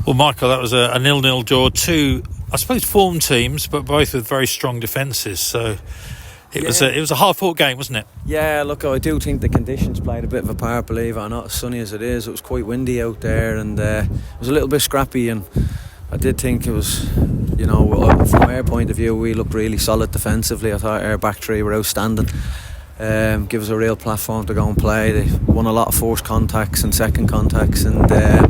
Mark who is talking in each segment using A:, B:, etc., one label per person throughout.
A: Well, Michael, that was a 0-0 draw. Two, I suppose, form teams, but both with very strong defences. So it was a hard-fought game, wasn't it?
B: Yeah, look, I do think the conditions played a bit of a part, believe it or not. As sunny as it is, it was quite windy out there, and it was a little bit scrappy. And I did think it was, from our point of view, we looked really solid defensively. I thought our back three were outstanding. Give us a real platform to go and play. They won a lot of first contacts and second contacts, and they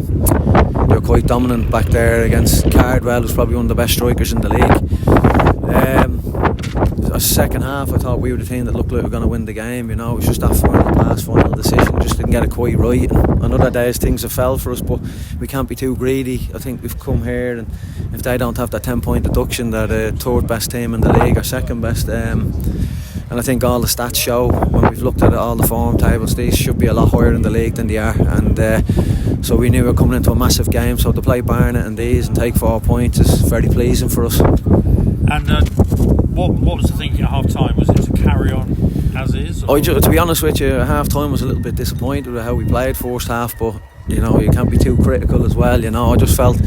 B: were quite dominant back there against Cardwell, who's probably one of the best strikers in the league. Second half, I thought we were the team that looked like we were going to win the game. It was just that final decision, just didn't get it quite right. And on other days things have fell for us, but we can't be too greedy. I think we've come here, and if they don't have that 10-point deduction, they're the third best team in the league, or second best. And I think all the stats show, when we've looked at it, all the form tables, these should be a lot higher in the league than they are. And so we knew we were coming into a massive game. So to play Barnet and these and take 4 points is very pleasing for us.
A: And what was the thinking at half time? Was it to carry on as is?
B: To be honest with you, half time was a little bit disappointed with how we played first half, but you can't be too critical as well. I just felt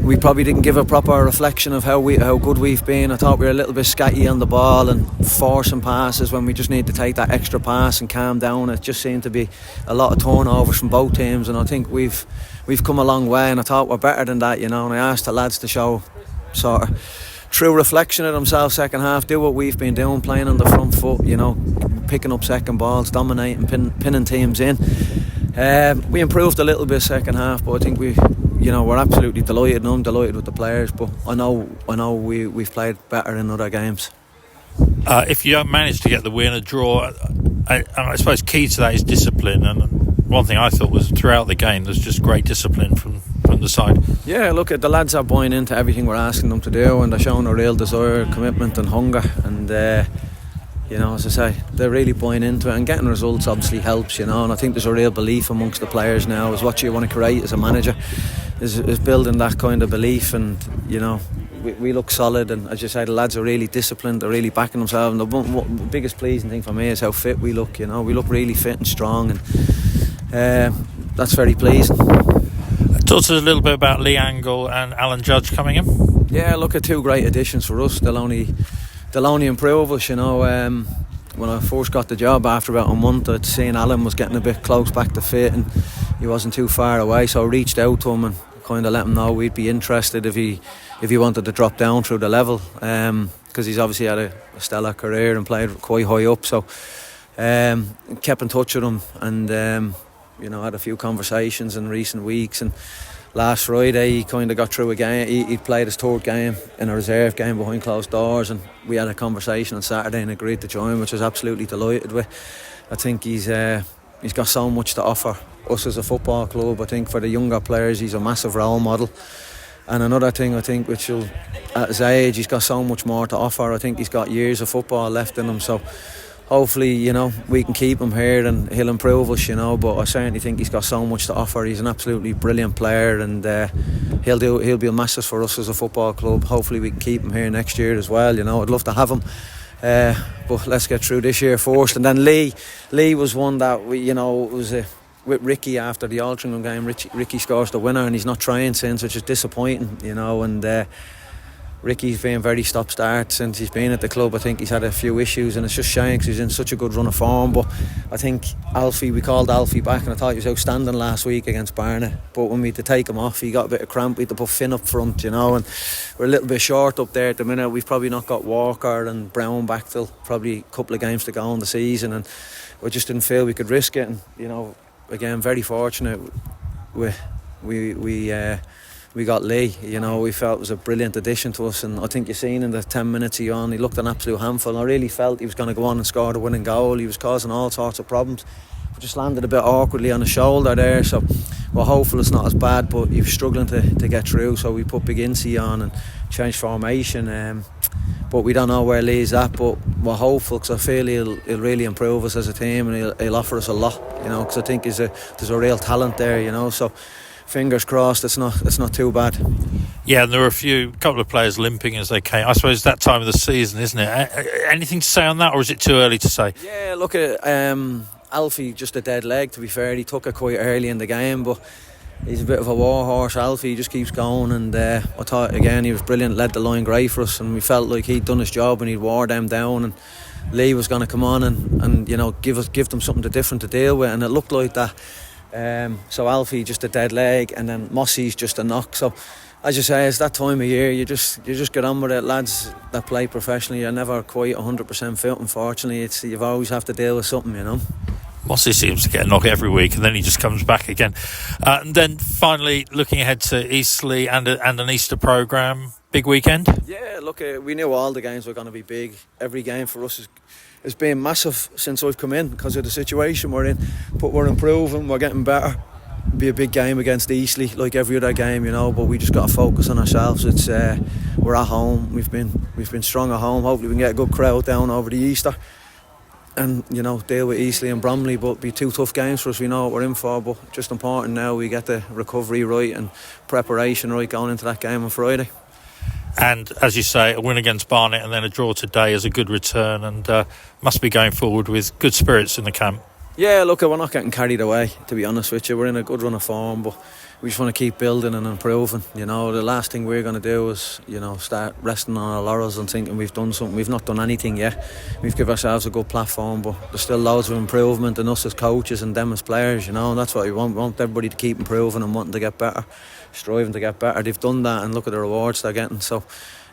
B: we probably didn't give a proper reflection of how good we've been. I thought we were a little bit scatty on the ball and forcing passes when we just need to take that extra pass and calm down. It just seemed to be a lot of turnovers from both teams, and I think we've come a long way, and I thought we're better than that. And I asked the lads to show sort of true reflection of themselves second half, do what we've been doing, playing on the front foot, picking up second balls, dominating, pinning teams in. We improved a little bit second half, but I think we're absolutely delighted, and I'm delighted with the players, but I know we've played better in other games.
A: If you don't manage to get the win, a draw, I suppose key to that is discipline, and one thing I thought was throughout the game there's just great discipline from the side. Yeah,
B: look, the lads are buying into everything we're asking them to do, and they're showing a real desire, commitment and hunger, and as I say, they're really buying into it, and getting results obviously helps, and I think there's a real belief amongst the players now, is what you want to create as a manager, is building that kind of belief. And we look solid, and as you say, the lads are really disciplined, they're really backing themselves, and the biggest pleasing thing for me is how fit we look. We look really fit and strong, and that's very pleasing.
A: Talk to us a little bit about Lee Angle and Alan Judge coming in.
B: Yeah, look, at two great additions for us. They'll only improve us. When I first got the job, after about a month, I'd seen Alan was getting a bit close back to fit, and he wasn't too far away, so I reached out to him and kind of let him know we'd be interested if he wanted to drop down through the level, because he's obviously had a stellar career and played quite high up. So kept in touch with him, and had a few conversations in recent weeks, and last Friday he kind of got through a game. He played his third game in a reserve game behind closed doors, and we had a conversation on Saturday and agreed to join, which I was absolutely delighted with. I think he's got so much to offer us as a football club. I think for the younger players he's a massive role model, and another thing I think, which at his age he's got so much more to offer. I think he's got years of football left in him, so hopefully, we can keep him here and he'll improve us, but I certainly think he's got so much to offer. He's an absolutely brilliant player, and he'll be a massive for us as a football club. Hopefully we can keep him here next year as well. I'd love to have him, but let's get through this year first. And then Lee was one that it was with Ricky after the Altrincham game. Ricky scores the winner, and he's not trying since, which is disappointing, and Ricky's been very stop-start since he's been at the club. I think he's had a few issues, and it's just shame because he's in such a good run of form. But I think we called Alfie back, and I thought he was outstanding last week against Barnet. But when we had to take him off, he got a bit of cramp. We had to put Finn up front, and we're a little bit short up there at the minute. We've probably not got Walker and Brown back till probably a couple of games to go in the season, and we just didn't feel we could risk it. And again, very fortunate we got Lee. We felt it was a brilliant addition to us, and I think you've seen in the 10 minutes he looked an absolute handful. I really felt he was going to go on and score the winning goal. He was causing all sorts of problems. Just landed a bit awkwardly on the shoulder there, so we're hopeful it's not as bad, but he was struggling to get through, so we put Beginsey on and changed formation, but we don't know where Lee's at, but we're hopeful because I feel he'll really improve us as a team, and he'll offer us a lot, because I think there's a real talent there, so fingers crossed it's not too bad.
A: Yeah, and there were a couple of players limping as they came. I suppose that time of the season, isn't it? Anything to say on that, or is it too early to say?
B: Yeah, look at Alfie, just a dead leg, to be fair. He took it quite early in the game, but He's a bit of a war horse, Alfie. He just keeps going, and I thought again he was brilliant. Led the line great for us, and we felt like he'd done his job and he'd wore them down. And Lee was going to come on and give them something different to deal with, and it looked like that. So Alfie just a dead leg, and then Mossy's just a knock. So as you say, it's that time of year. You just get on with it, lads that play professionally. You're never quite 100% fit. Unfortunately, you always have to deal with something,
A: Mossy seems to get a knock every week, and then he just comes back again. And then finally, looking ahead to Eastleigh and an Easter programme, big weekend.
B: Yeah, look, we knew all the games were going to be big. Every game for us has been massive since I've come in because of the situation we're in. But we're improving, we're getting better. It'll be a big game against Eastleigh, like every other game, But we just got to focus on ourselves. It's we're at home. We've been strong at home. Hopefully, we can get a good crowd down over the Easter. And deal with Eastleigh and Bromley, but be two tough games for us. We know what we're in for, but just important now we get the recovery right and preparation right going into that game on Friday.
A: And as you say, a win against Barnet and then a draw today is a good return, and must be going forward with good spirits in the camp. Yeah,
B: look, we're not getting carried away, to be honest with you. We're in a good run of form, but we just want to keep building and improving. The last thing we're going to do is, start resting on our laurels and thinking we've done something. We've not done anything yet. We've given ourselves a good platform, but there's still loads of improvement in us as coaches and them as players, and that's what we want. We want everybody to keep improving and wanting to get better, striving to get better. They've done that, and look at the rewards they're getting. So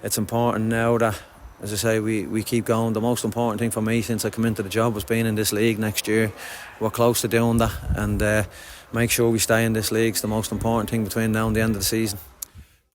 B: it's important now that, as I say, we keep going. The most important thing for me since I come into the job was being in this league next year. We're close to doing that, and make sure we stay in this league. It's the most important thing between now and the end of the season.